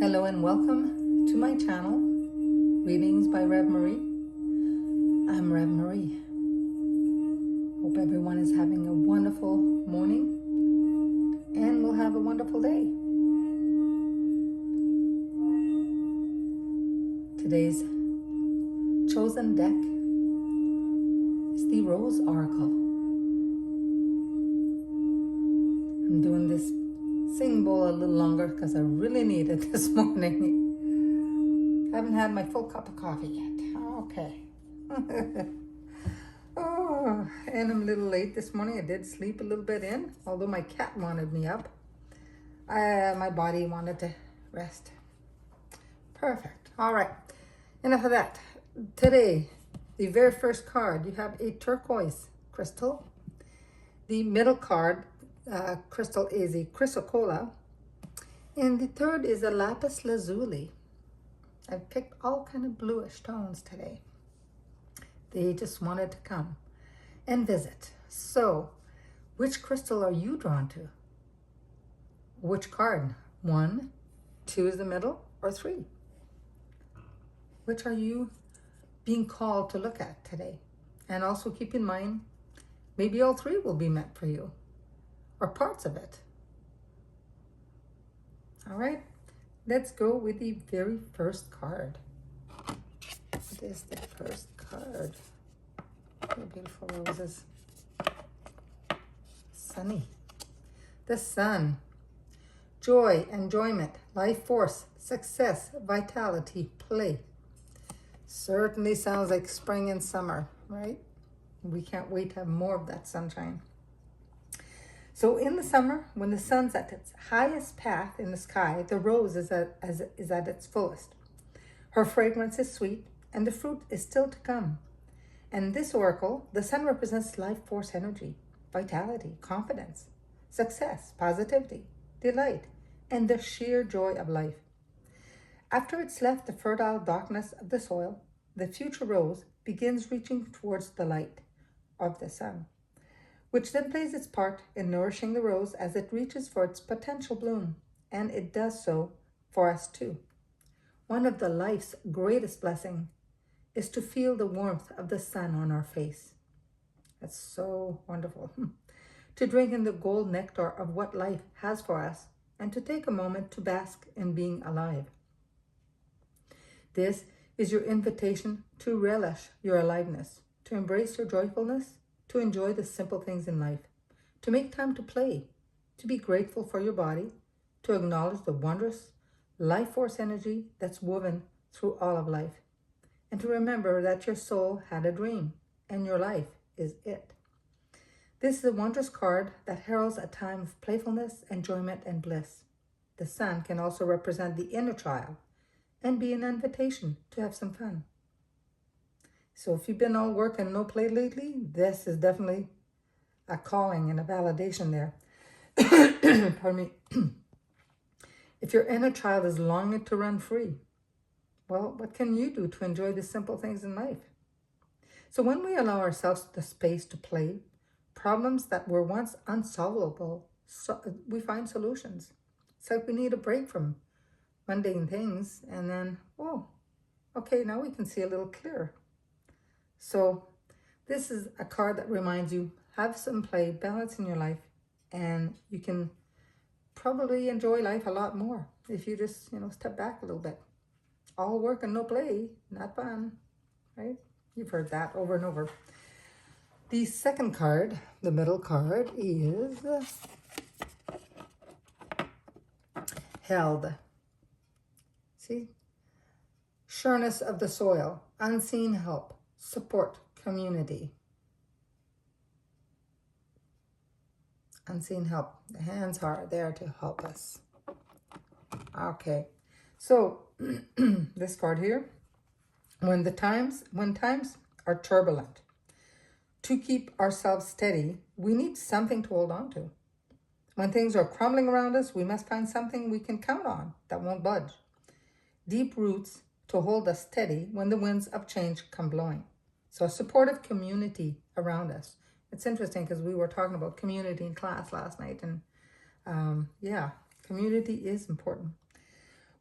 Hello and welcome to my channel, Readings by Rev Marie. I'm Rev Marie. Hope everyone is having a wonderful morning and will have a wonderful day. Today's chosen deck is the Rose Oracle. I'm doing this sing bowl a little longer because I really need it this morning. I haven't had my full cup of coffee yet. Okay. Oh, and I'm a little late this morning. I did sleep a little bit in, although my cat wanted me up. My body wanted to rest. Perfect. All right. Enough of that. Today, the very first card, you have a turquoise crystal. The middle card, crystal is a chrysocolla. And the third is a lapis lazuli. I've picked all kind of bluish tones today. They just wanted to come and visit. So, which crystal are you drawn to? Which card? 1, 2 is the middle, or 3? Which are you being called to look at today? And also keep in mind, maybe all 3 will be meant for you, or parts of it. All right, let's go with the very first card. What is the first card? Oh, beautiful roses. Sunny. The sun. Joy, enjoyment, life force, success, vitality, play. Certainly sounds like spring and summer, right? We can't wait to have more of that sunshine. So in the summer, when the sun's at its highest path in the sky, the rose is at its fullest. Her fragrance is sweet, and the fruit is still to come. And this oracle, the sun represents life force energy, vitality, confidence, success, positivity, delight, and the sheer joy of life. After it's left the fertile darkness of the soil, the future rose begins reaching towards the light of the sun, which then plays its part in nourishing the rose as it reaches for its potential bloom, and it does so for us too. One of the life's greatest blessings is to feel the warmth of the sun on our face. That's so wonderful. To drink in the gold nectar of what life has for us, and to take a moment to bask in being alive. This is your invitation to relish your aliveness, to embrace your joyfulness, to enjoy the simple things in life, to make time to play, to be grateful for your body, to acknowledge the wondrous life force energy that's woven through all of life, and to remember that your soul had a dream and your life is it. This is a wondrous card that heralds a time of playfulness, enjoyment, and bliss. The sun can also represent the inner child and be an invitation to have some fun. So if you've been all work and no play lately, this is definitely a calling and a validation there. Pardon me. If your inner child is longing to run free, well, what can you do to enjoy the simple things in life? So when we allow ourselves the space to play, problems that were once unsolvable, we find solutions. It's like we need a break from mundane things, and then, oh, okay, now we can see a little clearer. So this is a card that reminds you, have some play, balance in your life, and you can probably enjoy life a lot more if you just, step back a little bit. All work and no play, not fun, right? You've heard that over and over. The second card, the middle card, is held. See? Sureness of the soil, unseen help, support, community. Unseen help. The hands are there to help us. Okay. So this card here, when times are turbulent, to keep ourselves steady, we need something to hold on to. When things are crumbling around us, we must find something we can count on that won't budge. Deep roots to hold us steady when the winds of change come blowing. So a supportive community around us. It's interesting because we were talking about community in class last night, and yeah, community is important.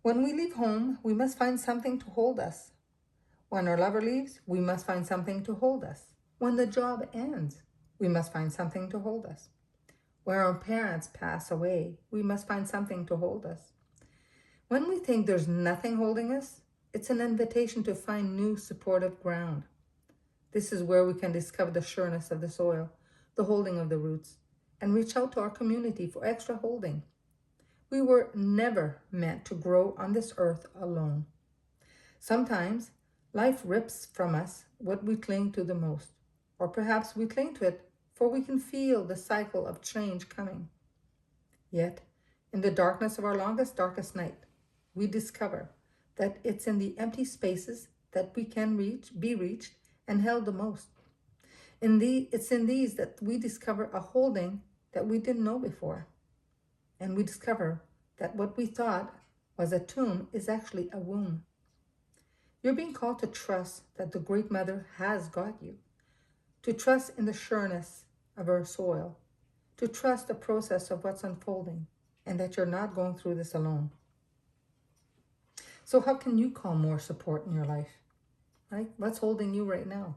When we leave home, we must find something to hold us. When our lover leaves, we must find something to hold us. When the job ends, we must find something to hold us. When our parents pass away, we must find something to hold us. When we think there's nothing holding us, it's an invitation to find new supportive ground. This is where we can discover the sureness of the soil, the holding of the roots, and reach out to our community for extra holding. We were never meant to grow on this earth alone. Sometimes life rips from us what we cling to the most, or perhaps we cling to it for we can feel the cycle of change coming. Yet, in the darkness of our longest, darkest night, we discover that it's in the empty spaces that we can be reached and held the most. It's in these that we discover a holding that we didn't know before. And we discover that what we thought was a tomb is actually a womb. You're being called to trust that the Great Mother has got you, to trust in the sureness of our soil, to trust the process of what's unfolding, and that you're not going through this alone. So how can you call more support in your life? Right? What's holding you right now?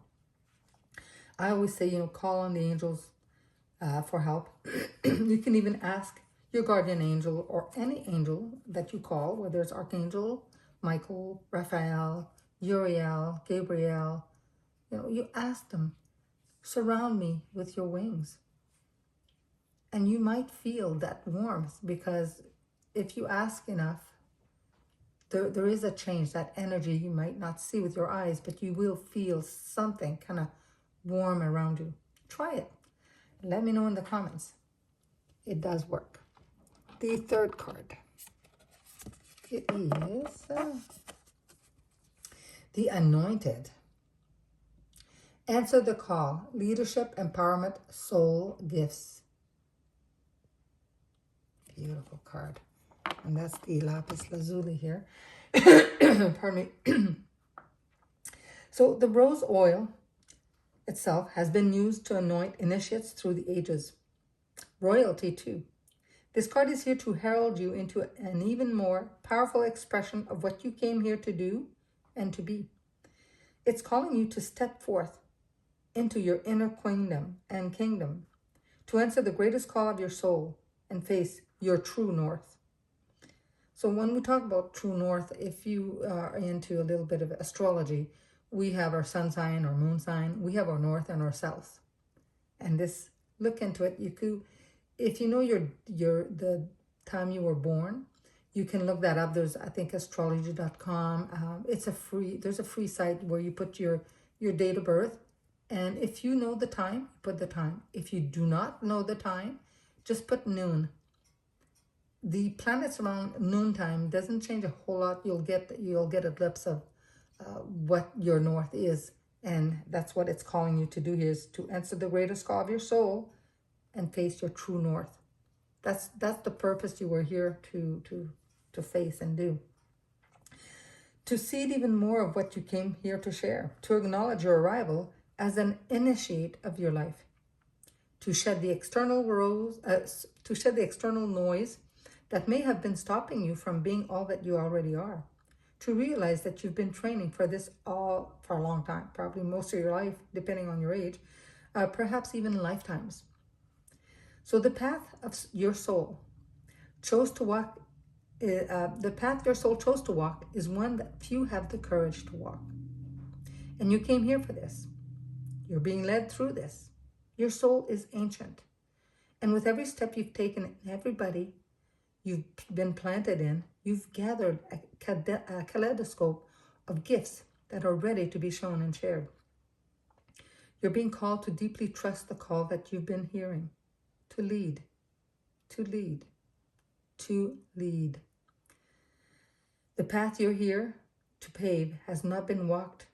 I always say, call on the angels for help. You can even ask your guardian angel or any angel that you call, whether it's Archangel Michael, Raphael, Uriel, Gabriel. You ask them, surround me with your wings. And you might feel that warmth, because if you ask enough, there is a change, that energy you might not see with your eyes, but you will feel something kind of warm around you. Try it. Let me know in the comments. It does work. The third card. It is the Anointed. Answer the call. Leadership, empowerment, soul gifts. Beautiful card. And that's the lapis lazuli here. Pardon me. So the rose oil itself has been used to anoint initiates through the ages. Royalty too. This card is here to herald you into an even more powerful expression of what you came here to do and to be. It's calling you to step forth into your inner kingdom, to answer the greatest call of your soul and face your true north. So when we talk about true north, if you are into a little bit of astrology, we have our sun sign or moon sign, we have our north and our south. And this, look into it. You could, if you know the time you were born, you can look that up. There's, I think, astrology.com. There's a free site where you put your date of birth. And if you know the time, put the time. If you do not know the time, just put noon. The planets around noontime doesn't change a whole lot. You'll get a glimpse of what your north is, and that's what it's calling you to do here, is to answer the greatest call of your soul and face your true north. That's the purpose you were here to face and do. To seed even more of what you came here to share, to acknowledge your arrival as an initiate of your life, to shed the external noise that may have been stopping you from being all that you already are, to realize that you've been training for this all for a long time, probably most of your life, depending on your age, perhaps even lifetimes. So the path of your soul chose to walk, the path your soul chose to walk is one that few have the courage to walk. And you came here for this. You're being led through this. Your soul is ancient. And with every step you've taken, everybody you've been planted in, you've gathered a kaleidoscope of gifts that are ready to be shown and shared. You're being called to deeply trust the call that you've been hearing, to lead, to lead, to lead. The path you're here to pave has not been walked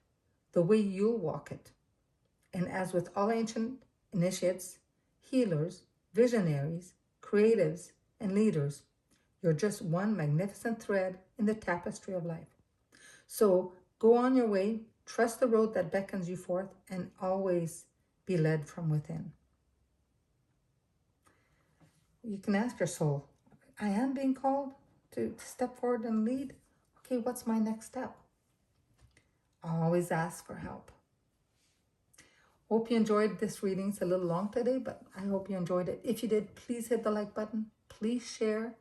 the way you'll walk it. And as with all ancient initiates, healers, visionaries, creatives, and leaders, you're just one magnificent thread in the tapestry of life. So go on your way, trust the road that beckons you forth, and always be led from within. You can ask your soul, I am being called? to step forward and lead. Okay, what's my next step? Always ask for help. Hope you enjoyed this reading. It's a little long today, but I hope you enjoyed it. If you did, please hit the like button. Please share.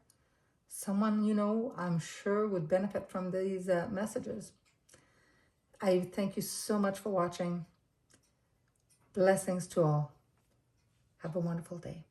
Someone you know, I'm sure, would benefit from these messages. I thank you so much for watching. Blessings to all. Have a wonderful day.